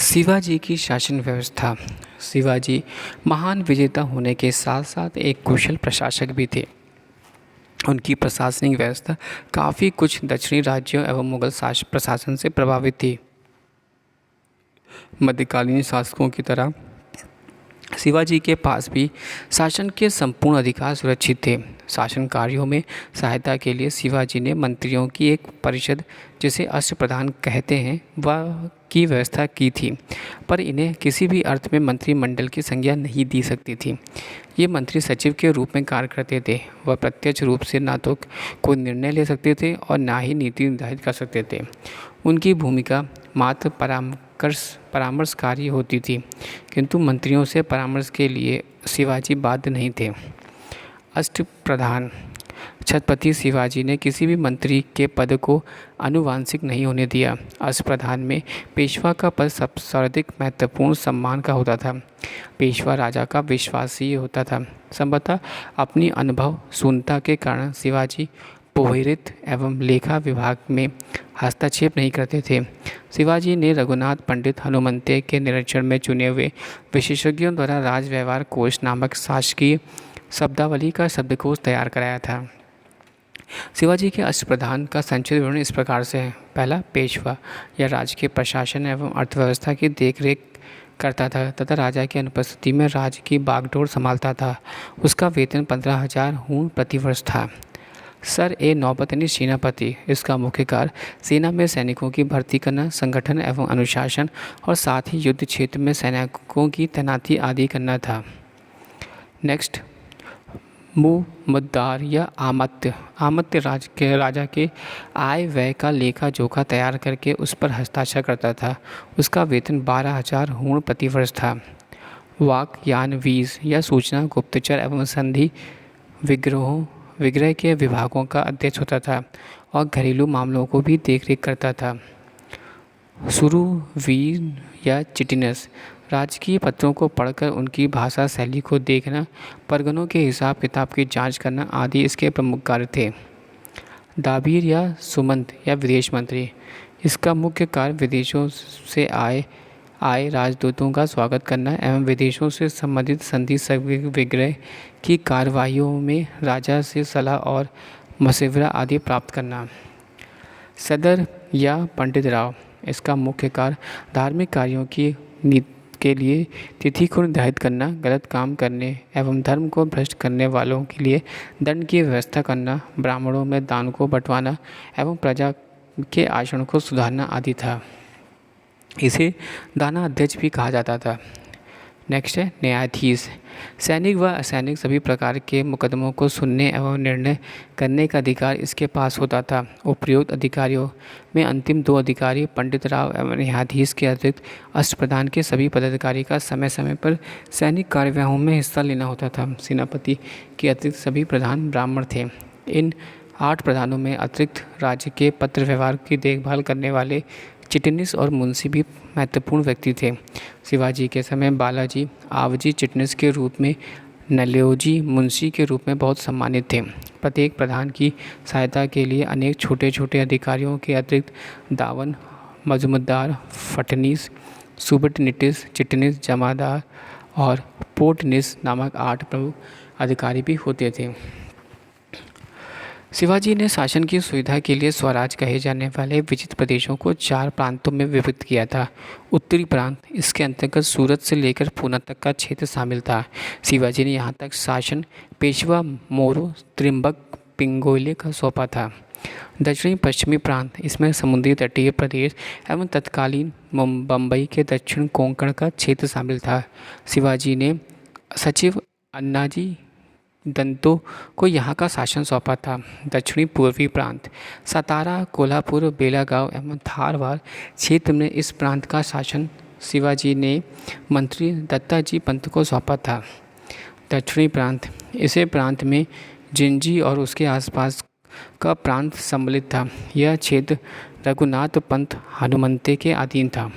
शिवाजी की शासन व्यवस्था। शिवाजी महान विजेता होने के साथ साथ एक कुशल प्रशासक भी थे। उनकी प्रशासनिक व्यवस्था काफ़ी कुछ दक्षिणी राज्यों एवं मुगल प्रशासन से प्रभावित थी। मध्यकालीन शासकों की तरह शिवाजी के पास भी शासन के संपूर्ण अधिकार सुरक्षित थे। शासन कार्यों में सहायता के लिए शिवाजी ने मंत्रियों की एक परिषद, जिसे अष्टप्रधान कहते हैं, वह की व्यवस्था की थी, पर इन्हें किसी भी अर्थ में मंत्रिमंडल की संज्ञा नहीं दी सकती थी। ये मंत्री सचिव के रूप में कार्य करते थे। वह प्रत्यक्ष रूप से ना तो कोई निर्णय ले सकते थे और ना ही नीति निर्धारित कर सकते थे। उनकी भूमिका मात्र परामर्शकारी होती थी, किंतु मंत्रियों से परामर्श के लिए शिवाजी बाध्य नहीं थे। अष्टप्रधान छत्रपति शिवाजी ने किसी भी मंत्री के पद को आनुवंशिक नहीं होने दिया। अष्टप्रधान में पेशवा का पद सर्वाधिक महत्वपूर्ण सम्मान का होता था। पेशवा राजा का विश्वासी होता था। संभवतः अपनी अनुभव शून्यता के कारण शिवाजी पुरोहित एवं लेखा विभाग में हस्तक्षेप नहीं करते थे। शिवाजी ने रघुनाथ पंडित हनुमंते के निरीक्षण में चुने हुए विशेषज्ञों द्वारा राज व्यवहार कोश नामक शासकीय शब्दावली का शब्दकोश तैयार कराया था। शिवाजी के अष्टप्रधान का संक्षिप्त विवरण इस प्रकार से है। पहला, पेशवा या राज्य के प्रशासन एवं अर्थव्यवस्था की देखरेख करता था तथा राजा की अनुपस्थिति में राज्य की बागडोर संभालता था। उसका वेतन 15,000 हूण प्रतिवर्ष था। सर ए नौबत यानी सेनापति, इसका मुख्य कार्य सेना में सैनिकों की भर्ती करना, संगठन एवं अनुशासन और साथ ही युद्ध क्षेत्र में सैनिकों की तैनाती आदि करना था। नेक्स्ट, मुद्दार या आमत्य राजा के आय व्यय का लेखा जोखा तैयार करके उस पर हस्ताक्षर करता था। उसका वेतन 12,000 हूण प्रतिवर्ष था। वाकयान वीज या सूचना गुप्तचर एवं संधि विग्रह के विभागों का अध्यक्ष होता था और घरेलू मामलों को भी देखरेख करता था। सुरुवीर या चिटिनस, राजकीय पत्रों को पढ़कर उनकी भाषा शैली को देखना, परगनों के हिसाब किताब की जांच करना आदि इसके प्रमुख कार्य थे। दाबीर या सुमंत या विदेश मंत्री, इसका मुख्य कार्य विदेशों से आए राजदूतों का स्वागत करना एवं विदेशों से संबंधित संधि विग्रह की कार्यवाहियों में राजा से सलाह और मशवरा आदि प्राप्त करना। सदर या पंडित राव, इसका मुख्य कार्य धार्मिक कार्यों के लिए तिथि को निर्धारित करना, गलत काम करने एवं धर्म को भ्रष्ट करने वालों के लिए दंड की व्यवस्था करना, ब्राह्मणों में दान को बंटवाना एवं प्रजा के आचरण को सुधारना आदि था। इसे दाना अध्यक्ष भी कहा जाता था। नेक्स्ट है न्यायाधीश। सैनिक व असैनिक सभी प्रकार के मुकदमों को सुनने एवं निर्णय करने का अधिकार इसके पास होता था। उपयुक्त अधिकारियों में अंतिम दो अधिकारी पंडित राव एवं न्यायाधीश के अतिरिक्त अष्टप्रधान के सभी पदाधिकारी का समय समय पर सैनिक कार्यवाहियों में हिस्सा लेना होता था। सेनापति के अतिरिक्त सभी प्रधान ब्राह्मण थे। इन 8 प्रधानों में अतिरिक्त राज्य के पत्र व्यवहार की देखभाल करने वाले चिटनिस और मुंशी भी महत्वपूर्ण व्यक्ति थे। शिवाजी के समय बालाजी आवजी चिटनिस के रूप में, नल्योजी मुंशी के रूप में बहुत सम्मानित थे। प्रत्येक प्रधान की सहायता के लिए अनेक छोटे छोटे अधिकारियों के अतिरिक्त दावन, मजमुदार, फटनीस, सुबटनिटिस, चिटनिस, जमादार और पोर्टनिस नामक 8 प्रमुख अधिकारी भी होते थे। शिवाजी ने शासन की सुविधा के लिए स्वराज कहे जाने वाले विचित्र प्रदेशों को 4 प्रांतों में विभक्त किया था। उत्तरी प्रांत, इसके अंतर्गत सूरत से लेकर पूना तक का क्षेत्र शामिल था। शिवाजी ने यहाँ तक शासन पेशवा मोरो त्रिम्बक पिंगोले का सौंपा था। दक्षिणी पश्चिमी प्रांत, इसमें समुद्री तटीय प्रदेश एवं तत्कालीन बम्बई के दक्षिण कोंकण का क्षेत्र शामिल था। शिवाजी ने सचिव अन्नाजी दंतो को यहाँ का शासन सौंपा था। दक्षिणी पूर्वी प्रांत, सतारा, कोल्हापुर, बेलागांव एवं धारवाड़ क्षेत्र में इस प्रांत का शासन शिवाजी ने मंत्री दत्ताजी पंत को सौंपा था। दक्षिणी प्रांत, इसे प्रांत में जिंजी और उसके आसपास का प्रांत सम्मिलित था। यह क्षेत्र रघुनाथ पंत हनुमंते के अधीन था।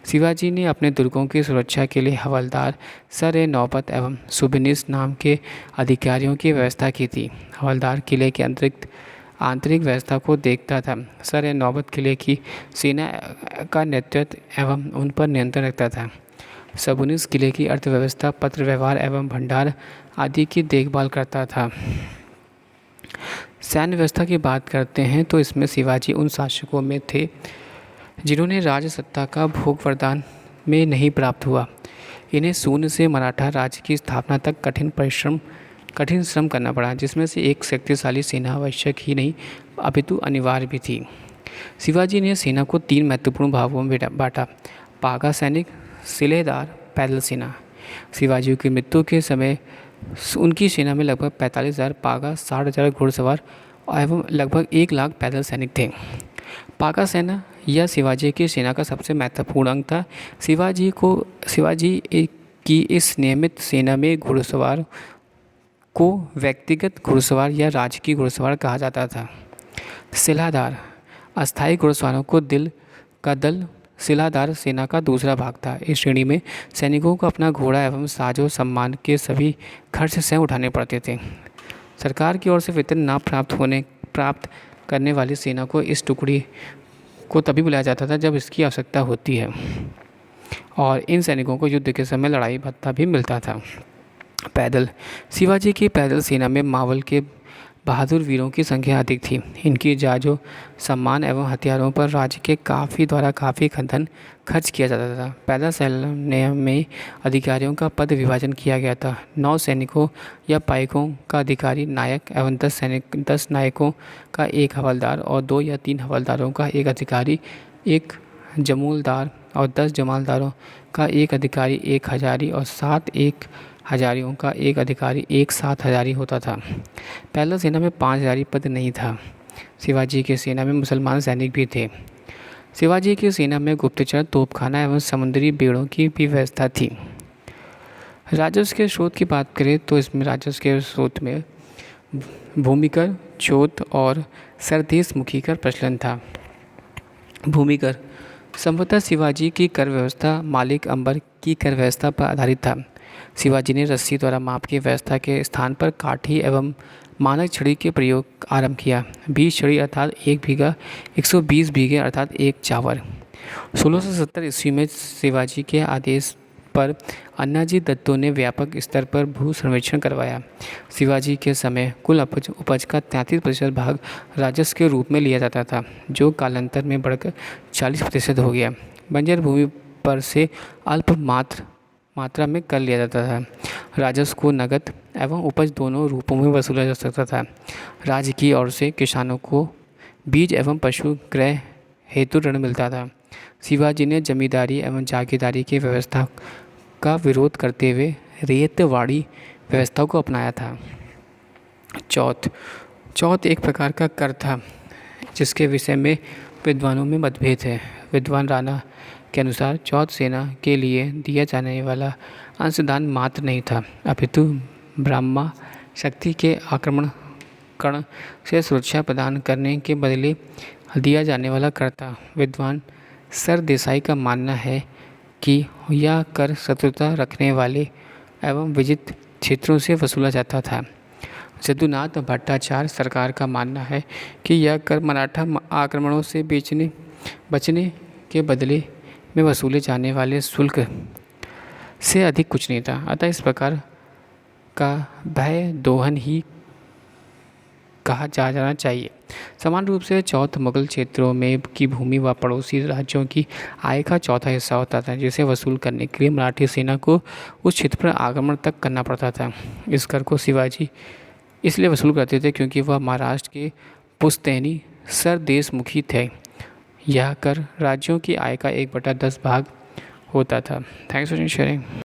शिवाजी ने अपने दुर्गों की सुरक्षा के लिए हवलदार, सर ए नौबत एवं सुबनिस नाम के अधिकारियों की व्यवस्था की थी। हवलदार किले के अतिरिक्त आंतरिक व्यवस्था को देखता था। सर नौबत किले की सेना का नेतृत्व एवं उन पर नियंत्रण रखता था। सबुनिस किले की अर्थव्यवस्था, पत्र व्यवहार एवं भंडार आदि की देखभाल करता था। सैन्य व्यवस्था की बात करते हैं तो इसमें शिवाजी उन शासकों में थे जिन्होंने राजसत्ता का भोग वरदान में नहीं प्राप्त हुआ। इन्हें शून्य से मराठा राज्य की स्थापना तक कठिन श्रम करना पड़ा, जिसमें से एक शक्तिशाली सेना आवश्यक ही नहीं अपितु अनिवार्य भी थी। शिवाजी ने सेना को 3 महत्वपूर्ण भागों में बांटा: पागा सैनिक, सिलेदार, पैदल सेना। शिवाजी की मृत्यु के समय उनकी सेना में लगभग 45,000 पागा, 60,000 घुड़सवार एवं लगभग 1 लाख पैदल सैनिक थे। पागा सेना यह शिवाजी की सेना का सबसे महत्वपूर्ण अंग था। शिवाजी की इस नियमित सेना में घुड़सवार को व्यक्तिगत घुड़सवार या राजकीय घुड़सवार कहा जाता था। सिलादार अस्थायी घुड़सवारों को दल सिलादार सेना का दूसरा भाग था। इस श्रेणी में सैनिकों को अपना घोड़ा एवं साजो सम्मान के सभी खर्च स्वयं उठाने पड़ते थे। सरकार की ओर से वेतन न प्राप्त करने वाली सेना को इस टुकड़ी को तभी बुलाया जाता था जब इसकी आवश्यकता होती है, और इन सैनिकों को युद्ध के समय लड़ाई भत्ता भी मिलता था। पैदल शिवाजी की पैदल सेना में मावल के बहादुर वीरों की संख्या अधिक थी। इनकी जाजो सम्मान एवं हथियारों पर राज्य के काफ़ी धन खर्च किया जाता था। पैदल सेना में अधिकारियों का पद विभाजन किया गया था। 9 सैनिकों या पाइकों का अधिकारी नायक एवं 10 नायकों का एक हवलदार और 2 या 3 हवलदारों का एक अधिकारी, एक जमूलदार और 10 जमालदारों का एक अधिकारी, एक हजारी और 7 एक हजारियों का एक अधिकारी, एक 7 हजारी होता था। पैदल सेना में 5 हजारी पद नहीं था। शिवाजी की सेना में मुसलमान सैनिक भी थे। शिवाजी की सेना में गुप्तचर, तोपखाना एवं समुद्री बेड़ों की भी व्यवस्था थी। राजस्व के स्रोत की बात करें तो इसमें राजस्व के स्रोत में भूमिकर, चौथ और सरदेशमुखी का प्रचलन था। भूमिकर संभवतः शिवाजी की कर व्यवस्था मालिक अंबर की कर व्यवस्था पर आधारित था। शिवाजी ने रस्सी द्वारा माप की व्यवस्था के स्थान पर काठी एवं मानक छड़ी के प्रयोग आरंभ किया। 20 छड़ी अर्थात 1 बीघा 120 बीघे अर्थात 1 चावर। 1670 ईस्वी में शिवाजी के आदेश पर अन्नाजी दत्तों ने व्यापक स्तर पर भू सर्वेक्षण करवाया। शिवाजी के समय कुल उपज का 33% भाग राजस्व के रूप में लिया जाता था, जो कालांतर में बढ़कर 40% हो गया। बंजर भूमि पर से अल्प मात्रा में कर लिया जाता था। राजस्व को नकद एवं उपज दोनों रूपों में वसूला जा सकता था। राज्य की ओर से किसानों को बीज एवं पशु क्रय हेतु ऋण मिलता था। शिवाजी ने जमींदारी एवं जागीरदारी की व्यवस्था का विरोध करते हुए रेतवाड़ी व्यवस्था को अपनाया था। चौथ एक प्रकार का कर था जिसके विषय में विद्वानों में मतभेद है। विद्वान राणा के अनुसार चौथ सेना के लिए दिया जाने वाला अंशदान मात्र नहीं था, अपितु ब्रह्मा शक्ति के आक्रमण से सुरक्षा प्रदान करने के बदले दिया जाने वाला कर था। विद्वान सरदेसाई का मानना है कि यह कर शत्रुता रखने वाले एवं विजित क्षेत्रों से वसूला जाता था। जदुनाथ भट्टाचार्य सरकार का मानना है कि यह कर मराठा आक्रमणों से बचने के बदले में वसूले जाने वाले शुल्क से अधिक कुछ नहीं था। अतः इस प्रकार का भय दोहन ही कहा जाना चाहिए। समान रूप से चौथ मुगल क्षेत्रों में की भूमि व पड़ोसी राज्यों की आय का चौथा हिस्सा होता था, जिसे वसूल करने के लिए मराठी सेना को उस क्षेत्र पर आक्रमण तक करना पड़ता था। इस कर को शिवाजी इसलिए वसूल करते थे क्योंकि वह महाराष्ट्र के पुश्तैनी सरदेशमुखी थे। यह कर राज्यों की आय का 1/10 भाग होता था। Thanks for sharing.